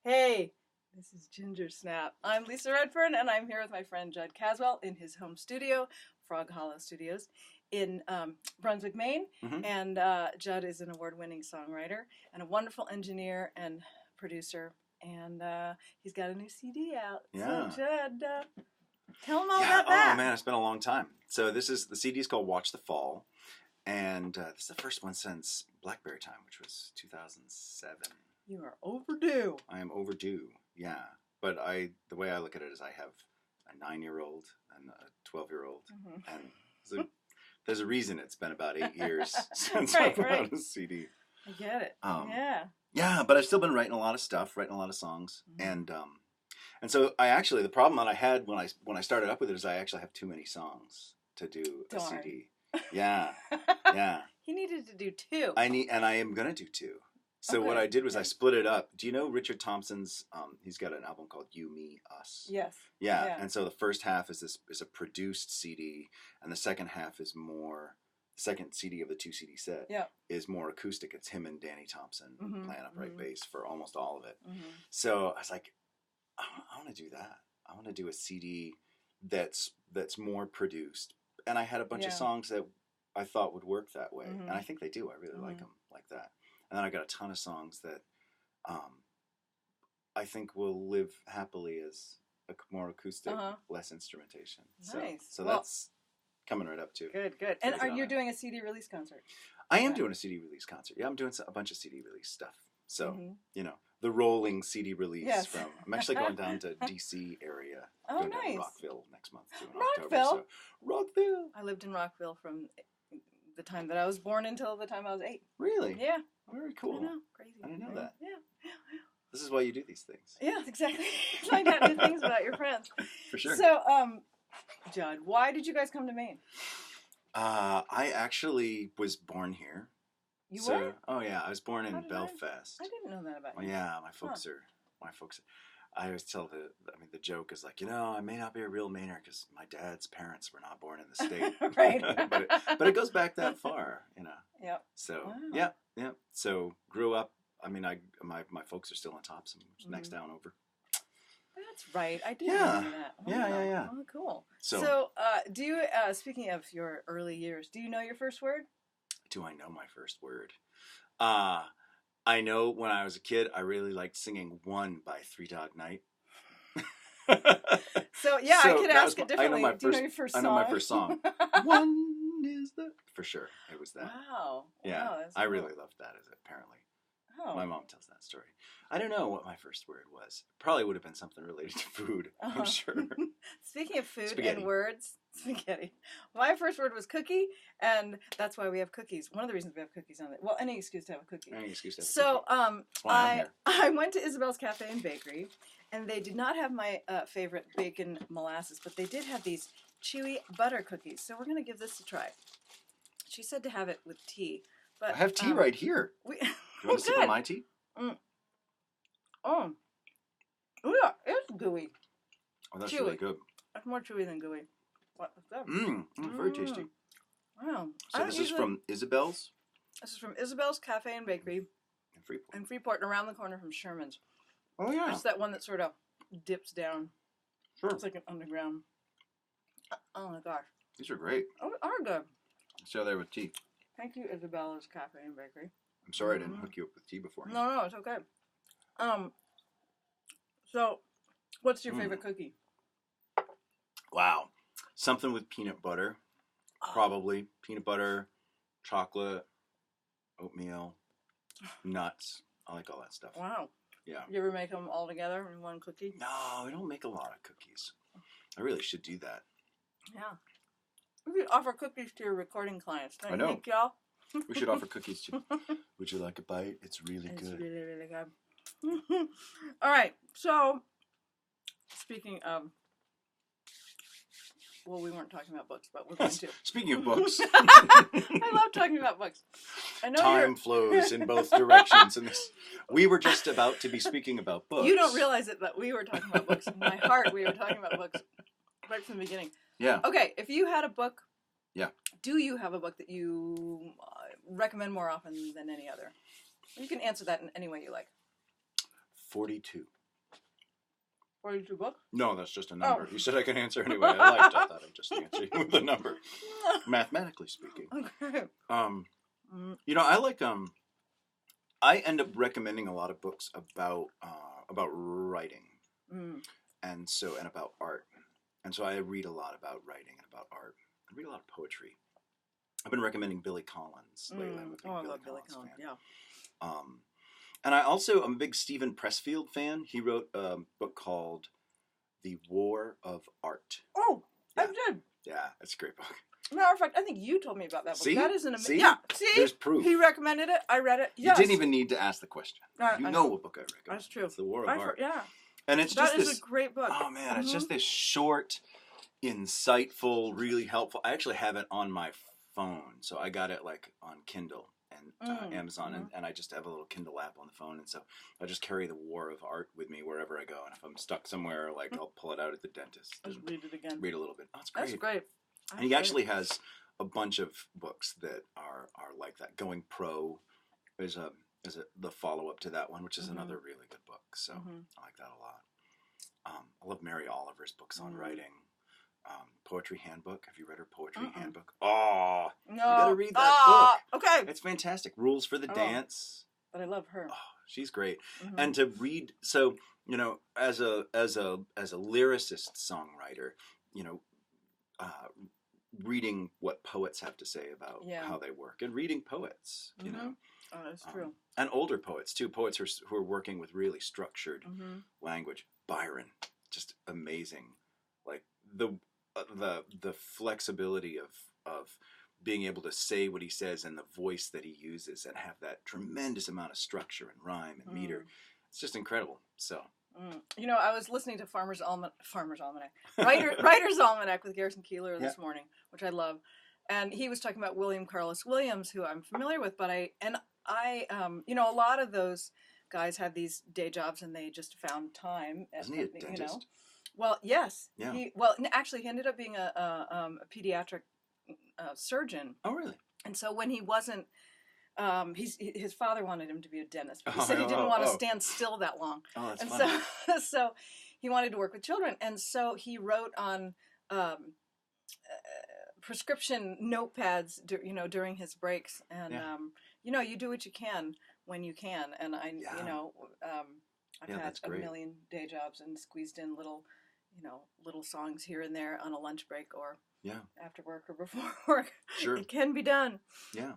Hey, this is Gingersnap. I'm Lisa Redfern, and I'm here with my friend Jud Caswell in his home studio, Frog Hollow Studios, in Brunswick, Maine. Mm-hmm. And Jud is an award-winning songwriter and a wonderful engineer and producer. And he's got a new CD out. Yeah. So, Jud, tell him all about that. Oh, man, it's been a long time. So the CD is called Watch the Fall. And this is the first one since Blackberry Time, which was 2007. You are overdue. I am overdue, yeah. But the way I look at it is I have a 9-year-old and a 12-year-old. Mm-hmm. And so there's a reason it's been about 8 years since I put out a CD. I get it. Yeah. Yeah, but I've still been writing a lot of stuff, writing a lot of songs. Mm-hmm. And so the problem that I had when I started up with it is I actually have too many songs to do a CD. Yeah. Yeah. He needed to do 2. I am going to do 2. So what I did was I split it up. Do you know Richard Thompson's? He's got an album called You, Me, Us. Yes. Yeah. And so the first half is a produced CD, and the second half is more. The second CD of the 2 CD set is more acoustic. It's him and Danny Thompson playing upright bass for almost all of it. Mm-hmm. So I was like, I want to do that. I want to do a CD that's more produced. And I had a bunch of songs that I thought would work that way, and I think they do. I really like them like that. And then I got a ton of songs that I think will live happily as a more acoustic, less instrumentation. Nice. So that's coming right up too. Good. And are you doing a CD release concert? I am doing a CD release concert. Yeah, I'm doing a bunch of CD release stuff. So, the rolling CD release from... I'm actually going down to D.C. area. Oh, going nice. Down to Rockville next month. Rockville? October, so. Rockville! I lived in Rockville from the time that I was born until the time I was 8. Really? Yeah. Very cool. I know. Crazy. I didn't know that. Yeah. This is why you do these things. Yeah, exactly. Find out new things about your friends. For sure. So, Jud, why did you guys come to Maine? I actually was born here. You were? Oh yeah, I was born in Belfast. I didn't know that about you. Well, yeah, my folks. I always tell the joke is like, I may not be a real Mainer because my dad's parents were not born in the state. Right. but it goes back that far, Yep. So, yeah. So, grew up, my folks are still in Thompson, which is next town over. That's right. I did know that. Wow. Yeah. Oh, cool. So do you, speaking of your early years, do you know your first word? Do I know my first word? I know when I was a kid, I really liked singing One by Three Dog Night. So I could ask it differently. Do you know your first song? I know my first song. One is the... For sure, it was that. Wow. Yeah, wow, I really loved that, apparently. Oh. My mom tells that story. I don't know what my first word was. Probably would have been something related to food, I'm sure. Speaking of food and words, spaghetti. My first word was cookie, and that's why we have cookies. One of the reasons we have cookies on it. Well, any excuse to have a cookie. Any excuse to have a cookie. So, I went to Isabel's Cafe and Bakery, and they did not have my favorite bacon molasses, but they did have these chewy butter cookies. So we're going to give this a try. She said to have it with tea. But I have tea right here. You want to sip of my tea? Oh, yeah, it's gooey. Oh, that's really good. It's more chewy than gooey. What's that? Very tasty. Wow. So this is from Isabel's? This is from Isabel's Cafe and Bakery. In Freeport, and around the corner from Sherman's. Oh, yeah. It's that one that sort of dips down. Sure. It's like an underground. Oh, my gosh. These are great. Oh, they are good. So they're with tea. Thank you, Isabel's Cafe and Bakery. I'm sorry I didn't hook you up with tea before. No, it's okay. So, what's your favorite cookie? Wow. Something with peanut butter. Probably. Peanut butter, chocolate, oatmeal, nuts. I like all that stuff. Wow. Yeah. You ever make them all together in one cookie? No, we don't make a lot of cookies. I really should do that. Yeah. We could offer cookies to your recording clients. Don't you think, y'all? We should offer cookies too. Would you like a bite? It's really good. It's really, really good. All right. So, speaking of... Well, we weren't talking about books, but we're going to. Speaking of books. I love talking about books. I know time flows in both directions. And we were just about to be speaking about books. You don't realize it, but we were talking about books. In my heart, we were talking about books right from the beginning. Yeah. Okay, if you had a book, yeah, do you have a book that you recommend more often than any other? You can answer that in any way you like. 42. 42 books? No, that's just a number. You said I can answer anyway. I thought I'd just answer you with a number. Mathematically speaking. Okay. You know, I like I end up recommending a lot of books about writing, and about art, and so I read a lot about writing and about art. I read a lot of poetry. I've been recommending Billy Collins lately. I'm a big I love Billy Collins fan. Yeah. And I'm a big Stephen Pressfield fan. He wrote a book called The War of Art. Oh, yeah. I did. Yeah, it's a great book. Matter of fact, I think you told me about that book. See? That is an amazing. See? Yeah, see? There's proof. He recommended it. I read it. Yes. You didn't even need to ask the question. You know what book I recommend. That's true. It's The War of Art. Yeah. And it's that is a great book. Oh, man. It's just this short, insightful, really helpful. I actually have it on my phone. So I got it like on Kindle and Amazon. And I just have a little Kindle app on the phone. And so I just carry The War of Art with me wherever I go. And if I'm stuck somewhere, like I'll pull it out at the dentist. Just read it again. Read a little bit. Oh, it's great. That's great. And he actually has a bunch of books that are like that. Going Pro is the follow up to that one, which is another really good book. So I like that a lot. I love Mary Oliver's books on writing. Poetry Handbook. Have you read her Poetry Handbook? Oh, no. You gotta read that book. Okay, it's fantastic. Rules for the Dance. But I love her. Oh, she's great. And to read, so you know, as a lyricist songwriter, you know. Reading what poets have to say about how they work, and reading poets, you know. Oh, that's true. And older poets too, poets who are working with really structured language. Byron, just amazing, like the flexibility of being able to say what he says and the voice that he uses, and have that tremendous amount of structure and rhyme and meter. It's just incredible. So. You know, I was listening to Writer's Almanac with Garrison Keillor this morning, which I love, and he was talking about William Carlos Williams, who I'm familiar with, but I you know, a lot of those guys had these day jobs and they just found time. Isn't he a dentist? You know? Well, yes. Yeah. He ended up being a pediatric surgeon. Oh, really? And so when he wasn't. His father wanted him to be a dentist, but he said he didn't want to stand still that long. Oh, that's funny. So he wanted to work with children, and so he wrote on prescription notepads, you know, during his breaks, and you know, you do what you can when you can, and you know, I've had a million day jobs and squeezed in little songs here and there on a lunch break or after work or before work. Sure, it can be done. Yeah.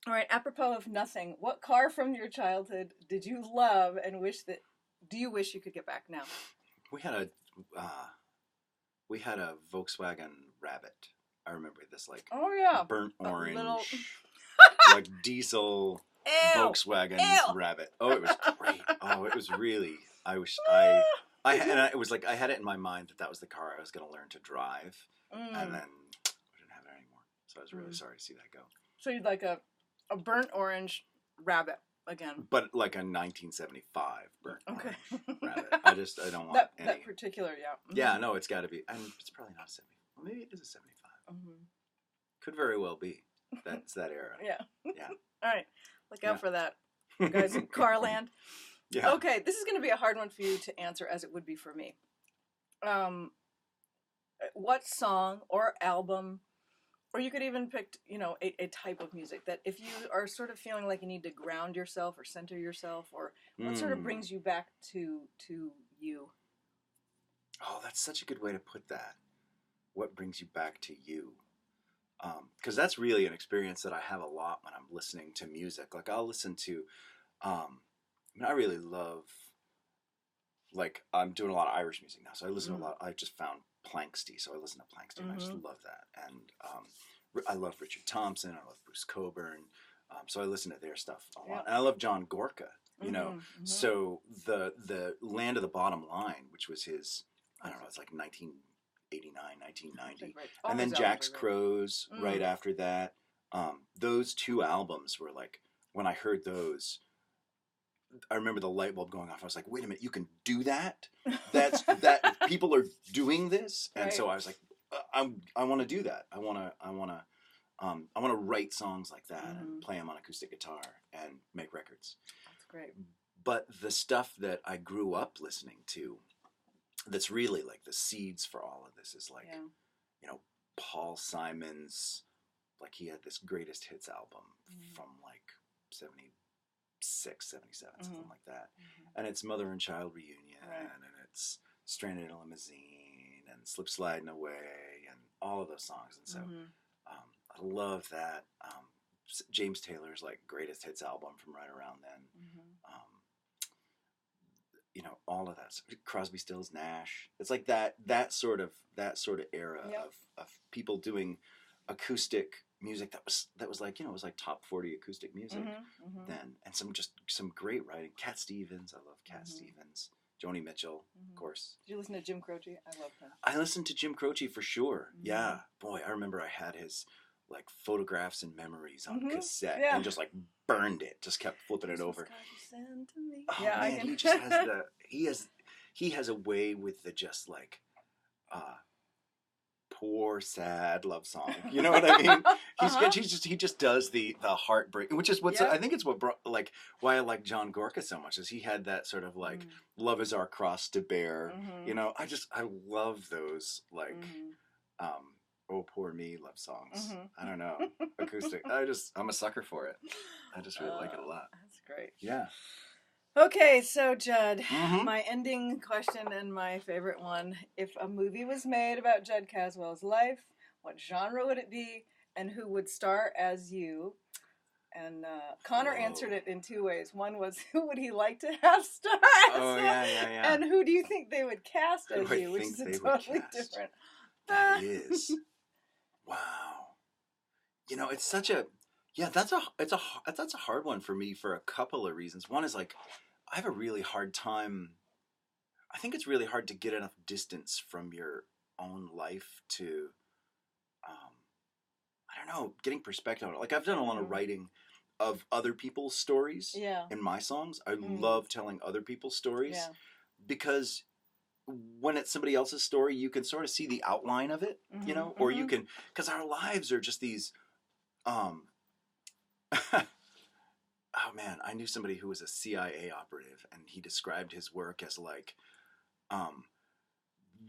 All right, apropos of nothing, what car from your childhood did you love and do you wish you could get back now? We had a Volkswagen Rabbit. I remember this burnt orange, like diesel Volkswagen Rabbit. Oh, it was great. Oh, it was really. I had it in my mind that was the car I was going to learn to drive, and then I didn't have it anymore. So I was really sorry to see that go. So you'd like a burnt orange Rabbit again, but like a 1975 burnt orange Rabbit. I don't want that particular. Yeah, no, it's got to be, and it's probably not a 75. Well, maybe it is a 75. Could very well be. That's that era. Yeah. All right, look out for that, you guys in Carland. Yeah. Okay, this is going to be a hard one for you to answer, as it would be for me. What song or album? Or you could even pick, you know, a type of music that if you are sort of feeling like you need to ground yourself or center yourself, or what sort of brings you back to you? Oh, that's such a good way to put that. What brings you back to you? Because that's really an experience that I have a lot when I'm listening to music. Like I'll listen to, I really love, like I'm doing a lot of Irish music now. So I listen to a lot. I just found Planksty, so I listen to Planksty, and I just love that. And I love Richard Thompson, I love Bruce Cockburn, so I listen to their stuff a lot. And I love John Gorka, you know. So the Land of the Bottom Line, which was his, I don't know, it's like 1989, 1990. And then Jack's Crows right after that. Those two albums were like, when I heard those, I remember the light bulb going off. I was like, wait a minute, you can do that? That people are doing this? And so I was like, I want to do that. I want to write songs like that and play them on acoustic guitar and make records. That's great. But the stuff that I grew up listening to, that's really like the seeds for all of this is like, you know, Paul Simon's, like he had this greatest hits album from like 76, 77, something like that. And it's Mother and Child Reunion, and it's Stranded in a Limousine, and Slip Sliding Away, and all of those songs. And so I love that. James Taylor's like greatest hits album from right around then. You know, all of that. Crosby, Stills, Nash. It's like that sort of era of people doing acoustic music that was like, you know, it was like top 40 acoustic music then, and some great writing. Cat Stevens, I love Cat Stevens. Joni Mitchell, of course. Did you listen to Jim Croce? I love him. I listened to Jim Croce for sure. Yeah, boy, I remember I had his like Photographs and Memories on cassette and just like burned it. Just kept flipping it over. Oh, yeah, man, he just has he has a way with the just like poor sad love song. You know what I mean? He just does the heartbreak, which is what's I think it's what brought, like why I like John Gorka so much, is he had that sort of like love is our cross to bear. You know, I love those like oh poor me love songs. I don't know, acoustic. I'm a sucker for it. I just really like it a lot. That's great. Yeah. Okay, so Jud, my ending question and my favorite one: if a movie was made about Jud Caswell's life, what genre would it be, and who would star as you? And Connor answered it in two ways. One was, who would he like to have star as? Oh, yeah. And who do you think they would cast as you? Which is a totally different. That is. Wow. You know, it's such a that's a hard one for me for a couple of reasons. One is like I have a really hard time. I think it's really hard to get enough distance from your own life to I don't know, getting perspective on it. Like I've done a lot of writing of other people's stories in my songs. I love telling other people's stories because when it's somebody else's story, you can sort of see the outline of it, you know, or you can, because our lives are just these, oh man, I knew somebody who was a CIA operative, and he described his work as like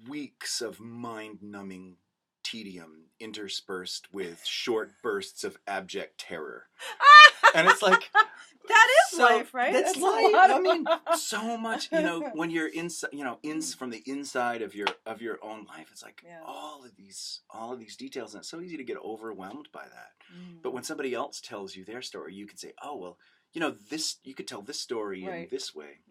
weeks of mind-numbing tedium interspersed with short bursts of abject terror. And it's like, that is life, right? That's life. I mean, so much, you know, when you're inside, you know, from the inside of your own life, it's like all of these details, and it's so easy to get overwhelmed by that. But when somebody else tells you their story, you can say, oh well, you know, this, you could tell this story in this way.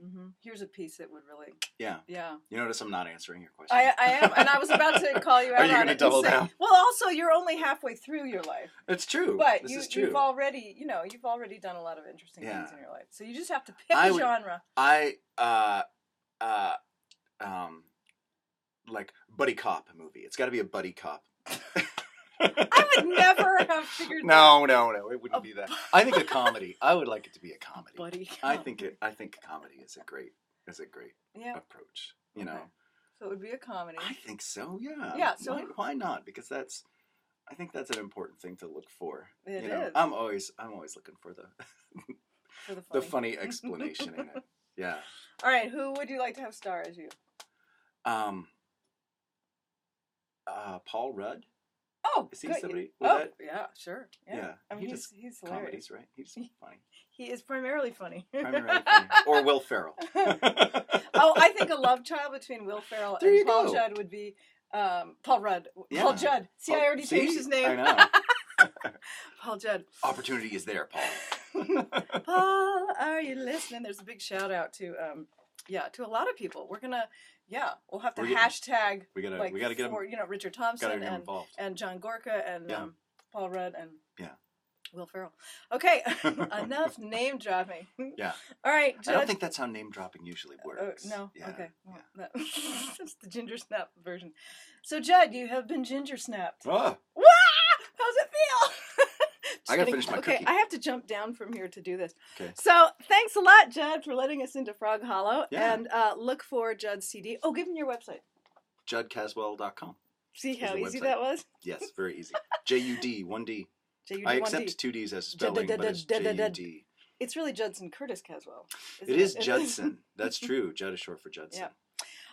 Here's a piece that would really. Yeah. You notice I'm not answering your question. I am, and I was about to call you out. Are you going to double down? Well, also, you're only halfway through your life. It's true. But you've already, you know, you've already done a lot of interesting things in your life. So you just have to pick a genre. Like buddy cop movie. It's got to be a buddy cop. I would never have figured that. No, it wouldn't be that. I think a comedy. I would like it to be a comedy. Buddy cop. I think comedy is a great approach. You know. So it would be a comedy. I think so. Yeah. Yeah. So why not? Because I think that's an important thing to look for. It you know, is. I'm always looking for the funny explanation in it. Yeah. All right. Who would you like to have star as you? Paul Rudd. Oh, is he somebody? Yeah, sure. Yeah. I mean, he's hilarious. Comedies, right? He's funny. He is primarily funny. Or Will Ferrell. Oh, I think a love child between Will Ferrell and Paul Judd would be Paul Rudd. Yeah. Paul Judd. See, I already changed his name. I know. Paul Judd. Opportunity is there, Paul. Paul, are you listening? There's a big shout out to a lot of people. We're gonna we'll have to hashtag. We gotta get them. You know, Richard Thompson and John Gorka and Paul Rudd and Will Ferrell. Okay, enough name dropping. Yeah. All right, Jud. I don't think that's how name dropping usually works. No. Yeah. Okay. Well, that's the Gingersnap version. So, Jud, you have been Gingersnapped. Oh. Wah! How's it feel? I gotta finish my cookie. Okay, I have to jump down from here to do this. Okay. So, thanks a lot, Jud, for letting us into Frog Hollow. Yeah. And look for Jud's CD. Oh, give them your website. JudCaswell.com. See how easy that was? Yes, very easy. JUD, 1D. I accept 2 Ds as a spelling, but it's JUD. It's really Judson Curtis Caswell. It is Judson. That's true. Jud is short for Judson. Yeah.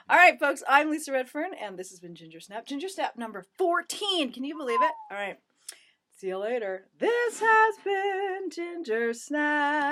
All right, folks, I'm Lisa Redfern, and this has been Gingersnap. Gingersnap number 14. Can you believe it? All right. See you later. This has been Gingersnap.